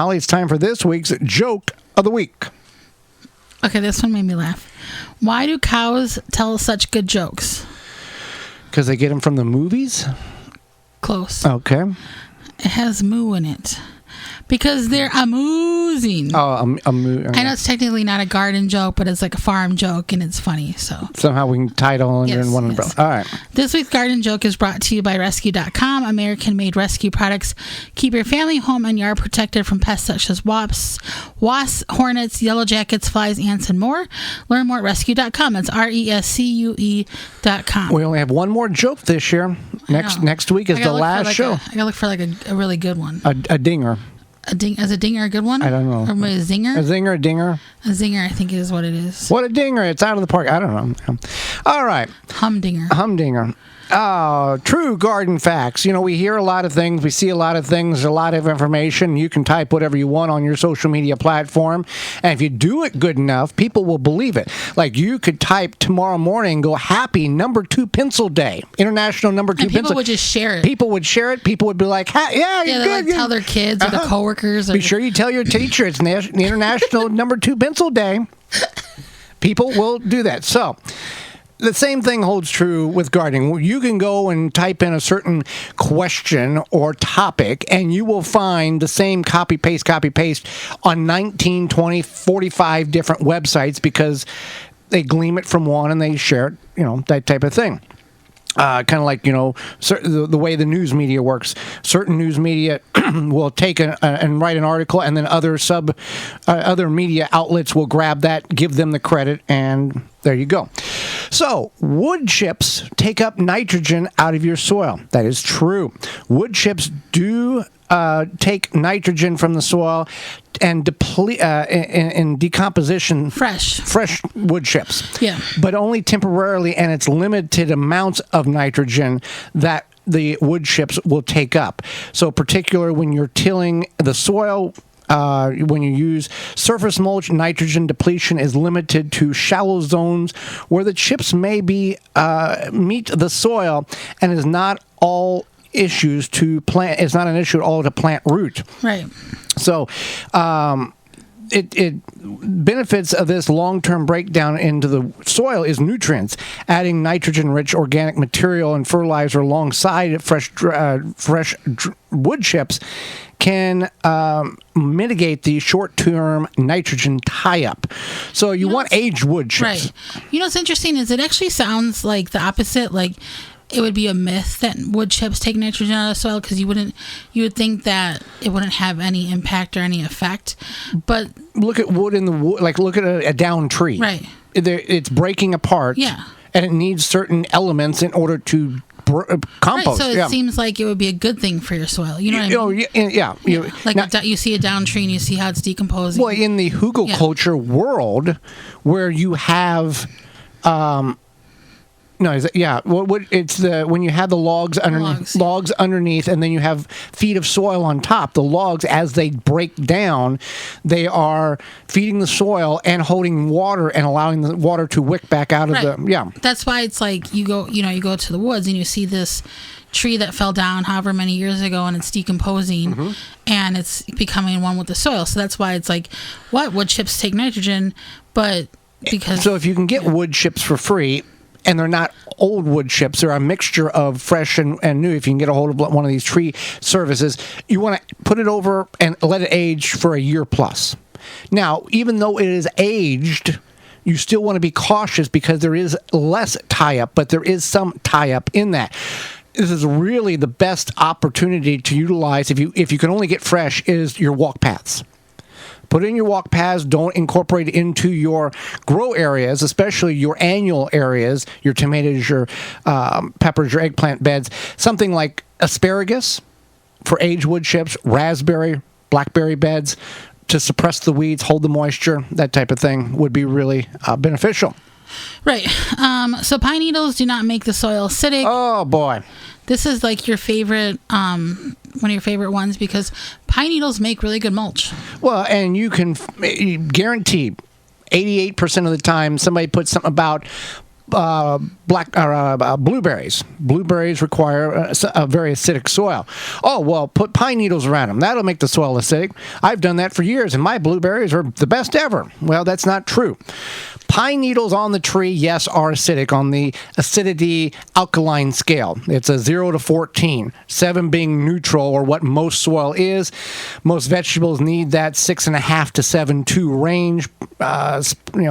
Holly, it's time for this week's Joke of the Week. Okay, this one made me laugh. Why do cows tell such good jokes? Because they get them from the movies? Close. Okay. It has moo in it. Because they're amusing. Oh, I know it's technically not a garden joke, but it's like a farm joke, and it's funny. So somehow we can tie it all under in one umbrella. All right. This week's garden joke is brought to you by Rescue.com. American-made rescue products keep your family, home, and yard protected from pests such as wasps, hornets, yellow jackets, flies, ants, and more. Learn more at Rescue.com. That's RESCUE.com. We only have one more joke this year. Next week is the last show. I gotta look for like a really good one. A dinger. Is a dinger a good one? I don't know. Or a zinger? A zinger, a dinger. A zinger, I think is what it is. What a dinger. It's out of the park. I don't know. All right. Humdinger. Humdinger. True garden facts. You know, we hear a lot of things. We see a lot of things, a lot of information. You can type whatever you want on your social media platform. And if you do it good enough, people will believe it. Like you could type tomorrow morning and go, happy number 2 pencil day. International number 2 and pencil. People would just share it. People would share it. People would be like, yeah, you're good. Like tell their kids or their coworkers. Be sure you tell your teacher it's International number 2 pencil day. People will do that. So the same thing holds true with gardening. You can go and type in a certain question or topic, and you will find the same copy, paste on 19, 20, 45 different websites because they glean it from one and they share it, that type of thing. Kind of like, the way the news media works. Certain news media will take and write an article, and then other media outlets will grab that, give them the credit, and there you go. So, wood chips take up nitrogen out of your soil. That is true. Wood chips do take nitrogen from the soil and deplete in decomposition. Fresh wood chips. Yeah. But only temporarily, and it's limited amounts of nitrogen that the wood chips will take up. So, particularly when you're tilling the soil. When you use surface mulch, nitrogen depletion is limited to shallow zones where the chips may be meet the soil, and is not all issues to plant. It's not an issue at all to plant root. Right. So, it benefits of this long-term breakdown into the soil is nutrients. Adding nitrogen-rich organic material and fertilizer alongside fresh wood chips can mitigate the short-term nitrogen tie-up. So you want aged wood chips. Right. What's interesting is it actually sounds like the opposite. Like it would be a myth that wood chips take nitrogen out of the soil because you would think that it wouldn't have any impact or any effect. But look at wood in the wood. Like look at a down tree. Right. It's breaking apart. Yeah. And it needs certain elements in order to compost. Right, so it seems like it would be a good thing for your soil. You know what I mean? Yeah. You see a down tree and you see how it's decomposing. Well, in the hugelkultur world, where you have, when you have the logs underneath, and then you have feet of soil on top. The logs, as they break down, they are feeding the soil and holding water and allowing the water to wick back out of the. Yeah, that's why it's like you go to the woods and you see this tree that fell down however many years ago and it's decomposing and it's becoming one with the soil. So that's why it's like, wood chips take nitrogen, but because so if you can get wood chips for free. And they're not old wood chips. They're a mixture of fresh and new. If you can get a hold of one of these tree services, you want to put it over and let it age for a year plus. Now, even though it is aged, you still want to be cautious because there is less tie-up, but there is some tie-up in that. This is really the best opportunity to utilize, if you can only get fresh, is your walk paths. Put it in your walk paths. Don't incorporate it into your grow areas, especially your annual areas, your tomatoes, your peppers, your eggplant beds. Something like asparagus for aged wood chips, raspberry, blackberry beds to suppress the weeds, hold the moisture, that type of thing would be really beneficial. Right. So pine needles do not make the soil acidic. Oh, boy. This is like your favorite, one of your favorite ones because pine needles make really good mulch. Well, and you can guarantee 88% of the time somebody puts something about blueberries. Blueberries require a very acidic soil. Oh, well, put pine needles around them. That'll make the soil acidic. I've done that for years, and my blueberries are the best ever. Well, that's not true. Pine needles on the tree, yes, are acidic on the acidity alkaline scale. It's a 0 to 14, 7 being neutral, or what most soil is. Most vegetables need that 6.5 to 7.2 range.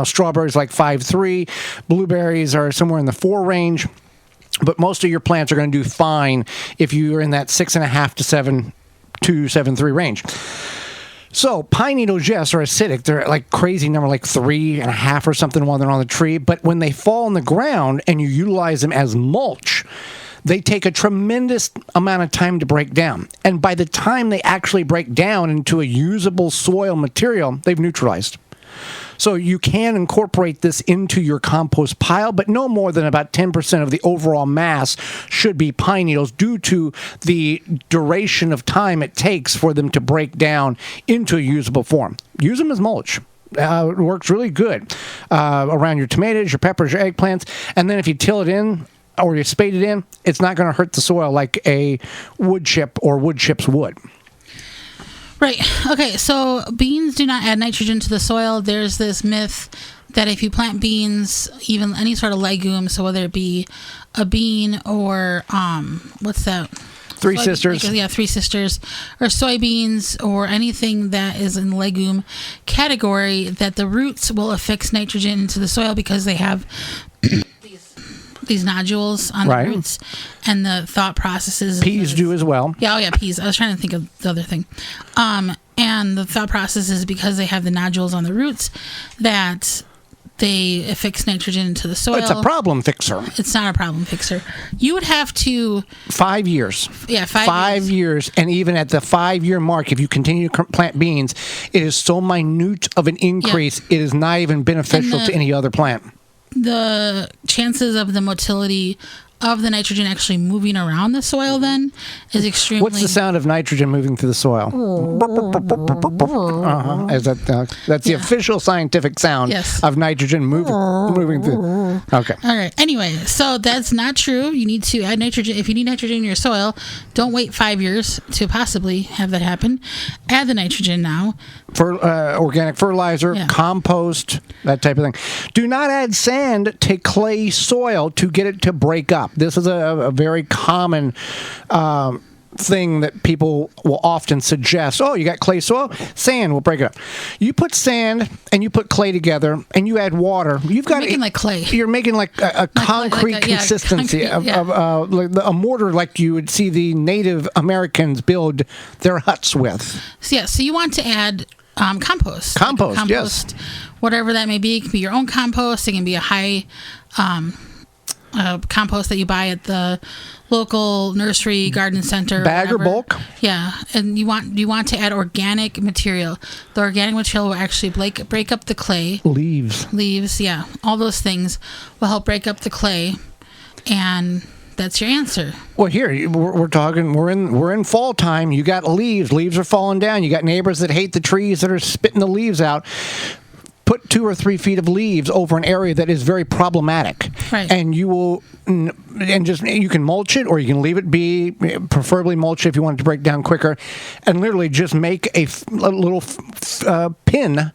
Strawberries like 5.3. Blueberries are somewhere in the 4 range. But most of your plants are going to do fine if you're in that 6.5 to 7.2, 7.3 range. So pine needles, yes, are acidic. They're like crazy number, like 3.5 or something while they're on the tree. But when they fall on the ground and you utilize them as mulch, they take a tremendous amount of time to break down. And by the time they actually break down into a usable soil material, they've neutralized. So you can incorporate this into your compost pile, but no more than about 10% of the overall mass should be pine needles due to the duration of time it takes for them to break down into a usable form. Use them as mulch. It works really good around your tomatoes, your peppers, your eggplants. And then if you till it in or you spade it in, it's not going to hurt the soil like a wood chip or wood chips would. Right. Okay, so beans do not add nitrogen to the soil. There's this myth that if you plant beans, even any sort of legume, so whether it be a bean or, what's that? Three Sisters. Three Sisters, or soybeans, or anything that is in the legume category, that the roots will affix nitrogen into the soil because they have these nodules on the roots, and the thought processes. Peas do as well. Yeah, peas. I was trying to think of the other thing. And the thought process is because they have the nodules on the roots that they affix nitrogen into the soil. It's a problem fixer. It's not a problem fixer. You would have to 5 years. Yeah, 5 years, and even at the 5-year mark, if you continue to plant beans, it is so minute of an increase. It is not even beneficial to any other plant. The chances of the motility of the nitrogen actually moving around the soil then is extremely... What's the sound of nitrogen moving through the soil? That's the official scientific sound of nitrogen moving through. Okay. All right. Anyway, so that's not true. You need to add nitrogen. If you need nitrogen in your soil, don't wait 5 years to possibly have that happen. Add the nitrogen now. For organic fertilizer, compost, that type of thing. Do not add sand to clay soil to get it to break up. This is a very common thing that people will often suggest. Oh, you got clay soil? Sand will break it up. You put sand and you put clay together and you add water. You're making like clay. You're making like a concrete consistency of like a mortar, like you would see the Native Americans build their huts with. So you want to add compost. Compost, yes. Whatever that may be. It can be your own compost. It can be a high compost that you buy at the local nursery, garden center. Bag or bulk. Yeah. And you want to add organic material. The organic material will actually break up the clay. Leaves, yeah. All those things will help break up the clay. And that's your answer. Well, here we're talking. We're in fall time. You got leaves. Leaves are falling down. You got neighbors that hate the trees that are spitting the leaves out. Put 2 or 3 feet of leaves over an area that is very problematic, and you can mulch it, or you can leave it be. Preferably mulch if you want it to break down quicker, and literally just make a little pin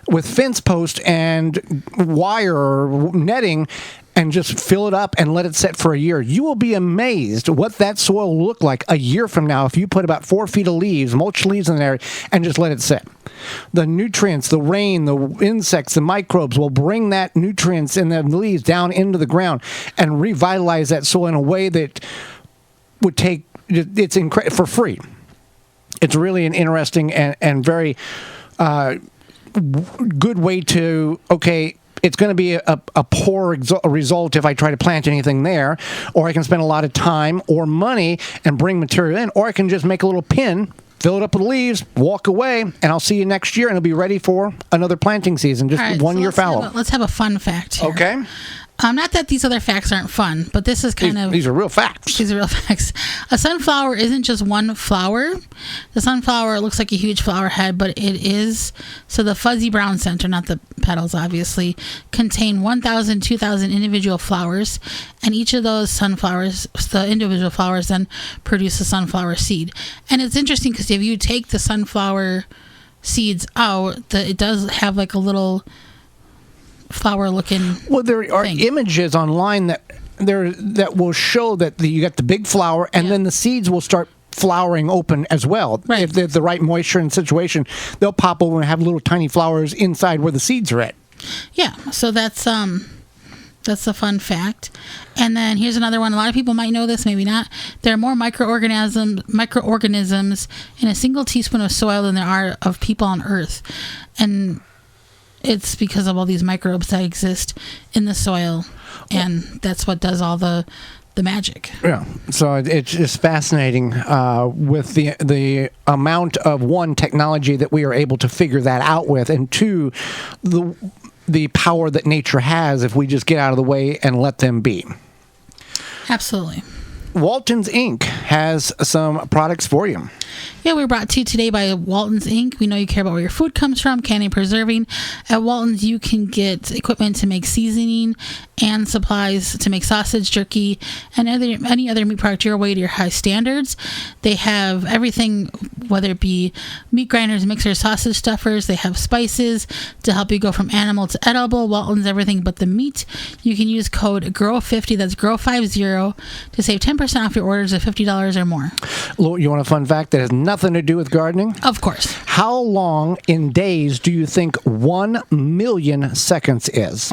with fence post and wire or netting, and just fill it up and let it set for a year. You will be amazed what that soil will look like a year from now if you put about 4 feet of leaves, mulch leaves in there, and just let it sit. The nutrients, the rain, the insects, the microbes will bring that nutrients in the leaves down into the ground and revitalize that soil in a way that would take it's for free. It's really an interesting and very good way to it's going to be a poor result if I try to plant anything there, or I can spend a lot of time or money and bring material in, or I can just make a little pin, fill it up with leaves, walk away, and I'll see you next year, and it'll be ready for another planting season, just 1 year fallow. Let's have a fun fact here. Okay. Not that these other facts aren't fun, but this is These are real facts. These are real facts. A sunflower isn't just one flower. The sunflower looks like a huge flower head, but it is. So the fuzzy brown center, not the petals, obviously, contain 1,000, 2,000 individual flowers, and each of those sunflowers, the individual flowers, then produce a sunflower seed. And it's interesting because if you take the sunflower seeds out, it does have like a little flower looking. Well, there are images online that will show that you got the big flower, and then the seeds will start flowering open as well. Right. If there's the right moisture and situation, they'll pop open and have little tiny flowers inside where the seeds are at. Yeah, so that's a fun fact. And then here's another one. A lot of people might know this, maybe not. There are more microorganisms in a single teaspoon of soil than there are of people on Earth. And it's because of all these microbes that exist in the soil, and that's what does all the magic. Yeah, so it's just fascinating with the amount of, one, technology that we are able to figure that out with, and two, the power that nature has if we just get out of the way and let them be. Absolutely. Walton's Inc. has some products for you. Yeah, we're brought to you today by Walton's Inc. We know you care about where your food comes from, canning and preserving. At Walton's, you can get equipment to make seasoning and supplies to make sausage, jerky, and any other meat product your way to your high standards. They have everything, whether it be meat grinders, mixers, sausage stuffers. They have spices to help you go from animal to edible. Walton's everything but the meat. You can use code GROW50, that's GROW50, to save 10% off your orders of $50 or more. You want a fun fact that has nothing to do with gardening? Of course. How long in days do you think 1 million seconds is?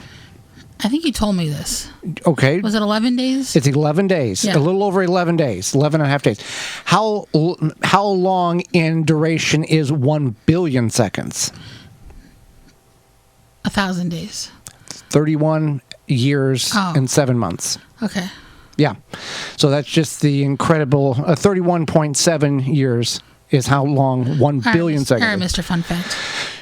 I think you told me this. Okay. Was it 11 days? It's 11 days. Yeah. A little over 11 days. 11 and a half days. How long in duration is 1 billion seconds? 1,000 days. 31 years and 7 months. Okay. Yeah. So that's just the incredible 31.7 years is how long 1 billion seconds. All right, Mr. Fun Fact.